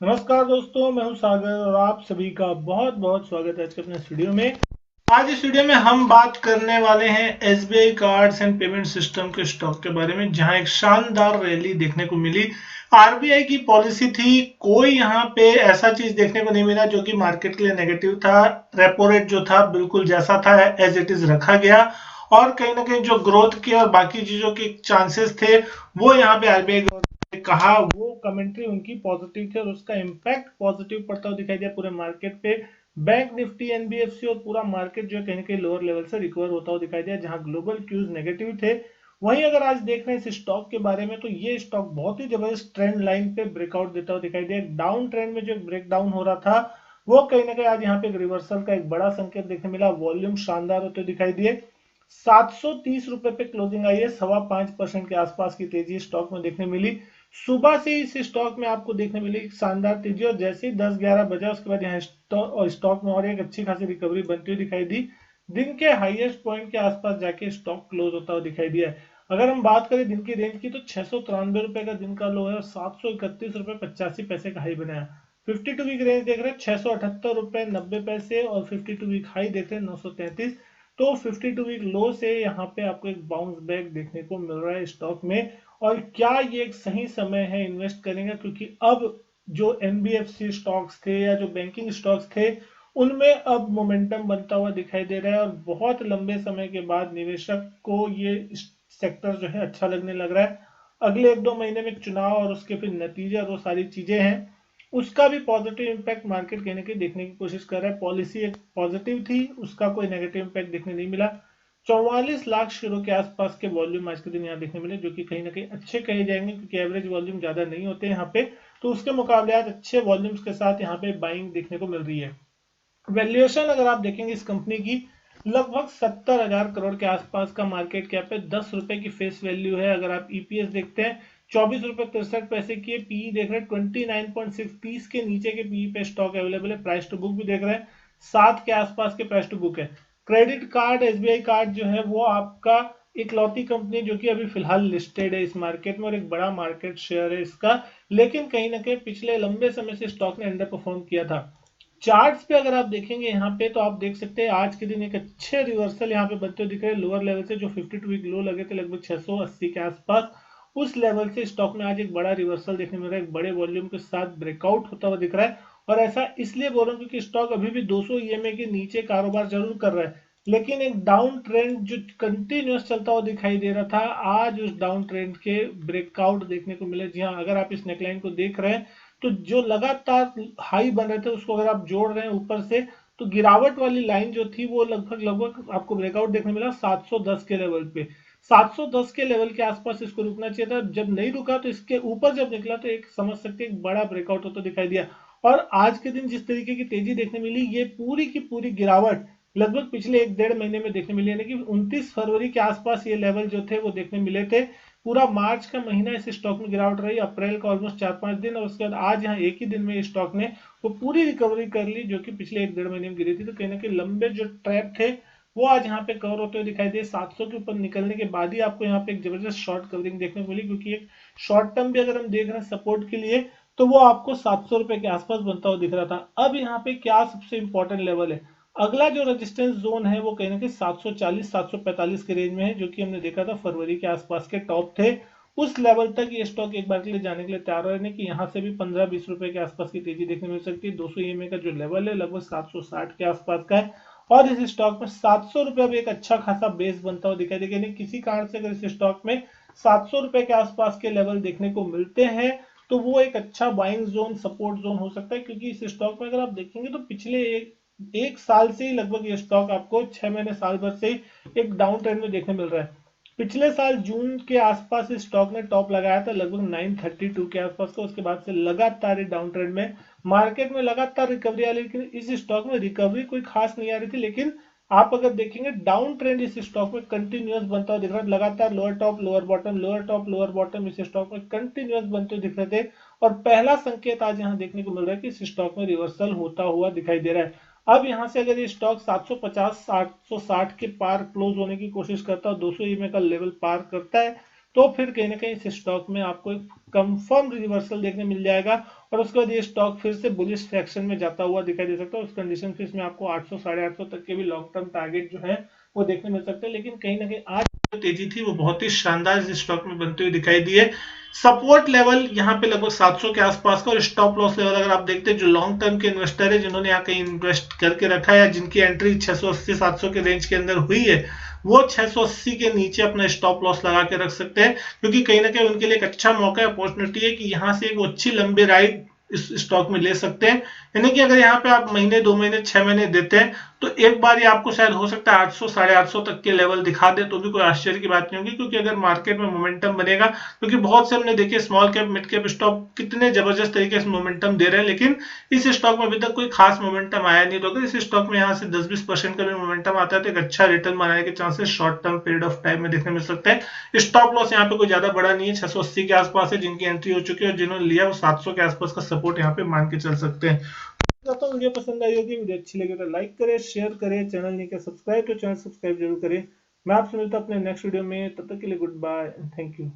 नमस्कार दोस्तों, मैं हूं सागर और आप सभी का बहुत बहुत स्वागत है आज के अपने इस वीडियो में। आज इस वीडियो में हम बात करने वाले हैं SBI cards and payment system के स्टॉक के बारे में, जहां एक शानदार रैली देखने को मिली। आरबीआई की पॉलिसी थी, कोई यहां पे ऐसा चीज देखने को नहीं मिला जो कि मार्केट के लिए नेगेटिव था। रेपो रेट जो था बिल्कुल जैसा था एज इट इज रखा गया, और कहीं ना कहीं जो ग्रोथ के और बाकी चीजों के चांसेस थे वो यहाँ पे आरबीआई कहा, वो कमेंट्री उनकी पॉजिटिव थी और उसका इम्पैक्ट पॉजिटिव पड़ता हुआ दिखाई दिया पूरे मार्केट पे। बैंक निफ्टी, एनबीएफसी और पूरा मार्केट जो है कहीं ना कहीं लोअर लेवल से रिकवर होता हुआ दिखाई दिया, जहां ग्लोबल क्यूज नेगेटिव थे। वहीं अगर आज देख रहे हैं इस स्टॉक के बारे में, तो ये स्टॉक बहुत ही जबरदस्त ट्रेंड लाइन पे ब्रेकआउट देता हुआ दिखाई दिया। डाउन ट्रेंड में जो ब्रेक डाउन हो रहा था, वो कहीं ना कहीं आज यहाँ पे रिवर्सल का एक बड़ा संकेत देखने मिला। वॉल्यूम शानदार होते दिखाई दिए। 730 रुपए पे क्लोजिंग आई है, 5.25% के आसपास की तेजी स्टॉक में देखने मिली। सुबह से इस स्टॉक में आपको देखने मिली शानदार तेजी, और जैसे ही 10-11 बजा उसके बाद यहाँ स्टॉक में और एक अच्छी खासी रिकवरी बनती हुई दिखाई दी। दिन के हाईएस्ट पॉइंट के आसपास जाके स्टॉक क्लोज होता हुआ दिखाई दिया है। अगर हम बात करें दिन की रेंज की, तो 693 रुपए का दिन का लो है और 731 रुपए 85 पैसे का हाई बनाया। 52 वीक रेंज देख रहे हैं 678 रुपए 90 पैसे, और 52 वीक हाई देख रहे हैं 933। तो 52 वीक लो से यहाँ पे आपको एक बाउंस बैक देखने को मिल रहा है स्टॉक में। और क्या ये एक सही समय है इन्वेस्ट करेंगे, क्योंकि अब जो एनबीएफसी स्टॉक्स थे या जो बैंकिंग स्टॉक्स थे, उनमें अब मोमेंटम बनता हुआ दिखाई दे रहा है, और बहुत लंबे समय के बाद निवेशक को ये सेक्टर जो है अच्छा लगने लग रहा है। अगले 1-2 महीने में चुनाव और उसके फिर नतीजे और वो सारी चीजें हैं, उसका भी पॉजिटिव इम्पैक्ट मार्केट कहने की देखने की कोशिश कर रहा है। पॉलिसी एक पॉजिटिव थी, उसका कोई नेगेटिव इम्पैक्ट देखने नहीं मिला। 44 लाख शेयरों के आसपास के वॉल्यूम आज के दिन यहाँ देखने मिले, जो कि कहीं ना कहीं अच्छे कहे जाएंगे, क्योंकि एवरेज वॉल्यूम ज्यादा नहीं होते यहाँ पे। तो उसके मुकाबले आज अच्छे वॉल्यूम्स के साथ यहाँ पे बाइंग देखने को मिल रही है। वैल्यूएशन अगर आप देखेंगे इस कंपनी की, लगभग 70,000 करोड़ के आसपास का मार्केट कैप है। 10 रुपए की फेस वैल्यू है। अगर आप ईपीएस देखते हैं, 24 रुपए 63 पैसे की है। पीई देख रहे हैं 29.6, 30 के नीचे के पीई पे स्टॉक अवेलेबल है। प्राइस टू बुक भी देख रहे हैं 7 के आसपास के प्राइस टू बुक है। क्रेडिट कार्ड, एसबीआई कार्ड जो है वो आपका इकलौती कंपनी जो कि अभी फिलहाल लिस्टेड है इस मार्केट में, और एक बड़ा मार्केट शेयर है इसका। लेकिन कहीं ना कहीं पिछले लंबे समय से स्टॉक ने अंडर परफॉर्म किया था। चार्ट्स पे अगर आप देखेंगे यहाँ पे, तो आप देख सकते हैं आज के दिन एक अच्छे रिवर्सल यहाँ पे बनते हुए दिख रहे हैं लोअर लेवल से। जो 52 वीक लो लगे थे लगभग 680 के आसपास, उस लेवल से स्टॉक में आज एक बड़ा रिवर्सल देखने मिल रहा है, एक बड़े वॉल्यूम के साथ ब्रेकआउट होता हुआ दिख रहा है। और ऐसा इसलिए बोल रहा हूँ क्योंकि स्टॉक अभी भी 200 ईएमए के नीचे कारोबार जरूर कर रहा है, लेकिन एक डाउन ट्रेंड जो कंटिन्यूस चलता हुआ दिखाई दे रहा था, आज उस डाउन ट्रेंड के ब्रेकआउट देखने को मिले। जी हाँ, अगर आप इस नेकलाइन को देख रहे हैं, तो जो लगातार हाई बन रहे थे उसको अगर आप जोड़ रहे हैं ऊपर से, तो गिरावट वाली लाइन जो थी वो लगभग लगभग आपको ब्रेकआउट देखने मिला 710 के लेवल पे। 710 के लेवल के आसपास इसको रुकना चाहिए था। जब नहीं रुका तो इसके ऊपर जब निकला, तो एक समझ सकते हैं एक बड़ा ब्रेकआउट होता दिखाई दिया। और आज के दिन जिस तरीके की तेजी देखने मिली, ये पूरी की पूरी गिरावट लगभग पिछले 1-1.5 महीने में देखने मिली, यानी कि 29 फरवरी के आसपास ये लेवल जो थे वो देखने मिले थे। पूरा मार्च का महीना इस स्टॉक में गिरावट रही, अप्रैल का ऑलमोस्ट 4-5 दिन, और उसके बाद आज यहाँ एक ही दिन में स्टॉक ने वो पूरी रिकवरी कर ली, जो कि पिछले 1-1.5 महीने में गिरी थी। तो कहीं ना कहीं लंबे जो ट्रैप थे वो आज यहाँ पे कवर होते हुए दिखाई दिए। 700 के ऊपर निकलने के बाद ही आपको यहाँ पे एक जबरदस्त शॉर्ट कवरिंग देखने को मिली, क्योंकि एक शॉर्ट टर्म भी अगर हम देख रहे हैं सपोर्ट के लिए, तो वो आपको 700 रुपए के आसपास बनता हुआ दिख रहा था। अब यहाँ पे क्या सबसे इंपॉर्टेंट लेवल है, अगला जो रेजिस्टेंस जोन है वो कहीं ना कहीं 740 745 के रेंज में है, जो कि हमने देखा था फरवरी के आसपास के टॉप थे। उस लेवल तक ये स्टॉक एक बार के लिए जाने के लिए तैयार रहने की, यहाँ से भी 15-20 रुपए के आसपास की तेजी देखने मिल सकती है। 200 ईएमए का जो लेवल है लगभग 760 के आसपास का है, और इस स्टॉक में 700 रुपए भी एक अच्छा खासा बेस बनता हुआ दिखाई देगा। किसी कारण से अगर इस स्टॉक में 700 रुपए के आसपास के लेवल देखने को मिलते हैं, तो वो एक अच्छा बाइंग जोन, सपोर्ट जोन हो सकता है। क्योंकि इस स्टॉक में अगर आप देखेंगे तो पिछले एक साल से ही लगभग ये स्टॉक आपको 6 महीने साल भर से ही एक डाउन ट्रेंड में देखने मिल रहा है। पिछले साल जून के आसपास इस स्टॉक ने टॉप लगाया था लगभग 932 के आसपास का। उसके बाद से लगातार डाउन ट्रेंड में मार्केट में लगातार रिकवरी आ रही, लेकिन इस स्टॉक में रिकवरी कोई खास नहीं आ रही थी। लेकिन आप अगर देखेंगे डाउन ट्रेंड इस स्टॉक में कंटिन्यूअस बनता हुआ दिख रहा है, लगातार lower top lower bottom lower top lower bottom इस स्टॉक में कंटिन्यूअस बनते हुए दिख रहे थे। और पहला संकेत आज यहाँ देखने को मिल रहा है कि इस स्टॉक में रिवर्सल होता हुआ दिखाई दे रहा है। अब यहां से अगर ये स्टॉक 750 760 के पार क्लोज होने की कोशिश करता है, 200 ईएमए का लेवल पार करता है, तो फिर कहीं ना कहीं इस स्टॉक में आपको एक कंफर्म रिवर्सल देखने मिल जाएगा और उसके बाद ये स्टॉक फिर से बुलिश फ्रैक्शन में जाता हुआ दिखाई दे सकता है। उस कंडीशन फिर इसमें आपको 800 850 तक के भी लॉन्ग टर्म टारगेट जो है वो देखने मिल सकते हैं। लेकिन कहीं ना कहीं आज जो तेजी थी वो बहुत ही शानदार इस स्टॉक में बनते हुए दिखाई दी है। सपोर्ट लेवल यहाँ पे लगभग 700 के आसपास का और स्टॉप लॉस लेवल अगर आप देखते हैं जो लॉन्ग टर्म के इन्वेस्टर है जिन्होंने यहाँ कहीं इन्वेस्ट करके रखा है या जिनकी एंट्री 680 700 के रेंज के अंदर हुई है वो 680 के नीचे अपना स्टॉप लॉस लगा के रख सकते हैं, क्योंकि कहीं ना कहीं उनके लिए एक अच्छा मौका है, अपॉर्चुनिटी है कि यहाँ से एक अच्छी लंबी राइड इस स्टॉक में ले सकते हैं। यानी कि अगर यहाँ पे आप महीने 2 महीने 6 महीने देते हैं तो एक बार ये आपको शायद हो सकता है 800 850 तक के लेवल दिखा दे तो भी कोई आश्चर्य की बात नहीं होगी, क्योंकि अगर मार्केट में मोमेंटम बनेगा, क्योंकि बहुत से हमने देखे small cap mid cap stock कितने जबरदस्त तरीके से मोमेंटम दे रहे हैं, लेकिन इस स्टॉक में अभी तक कोई खास मोमेंटम आया नहीं। तो अगर इस स्टॉक में यहाँ से 10-20% का भी मोमेंटम आता है तो एक अच्छा रिटर्न बनाने के chances short term period of time में देखने मिल सकते हैं। स्टॉप लॉस यहाँ पे कोई ज्यादा बड़ा नहीं है, 680 के आसपास है जिनकी एंट्री हो चुकी है और जिन्होंने लिया वो 700 के आसपास का सपोर्ट यहाँ पे मान के चल सकते हैं। तो वीडियो पसंद आई होगी, वीडियो अच्छी लगे तो लाइक करें, शेयर करें, चैनल नहीं किया सब्सक्राइब तो चैनल सब्सक्राइब जरूर करें। मैं आपसे मिलता हूं अपने नेक्स्ट वीडियो में, तब तक के लिए goodbye and thank you.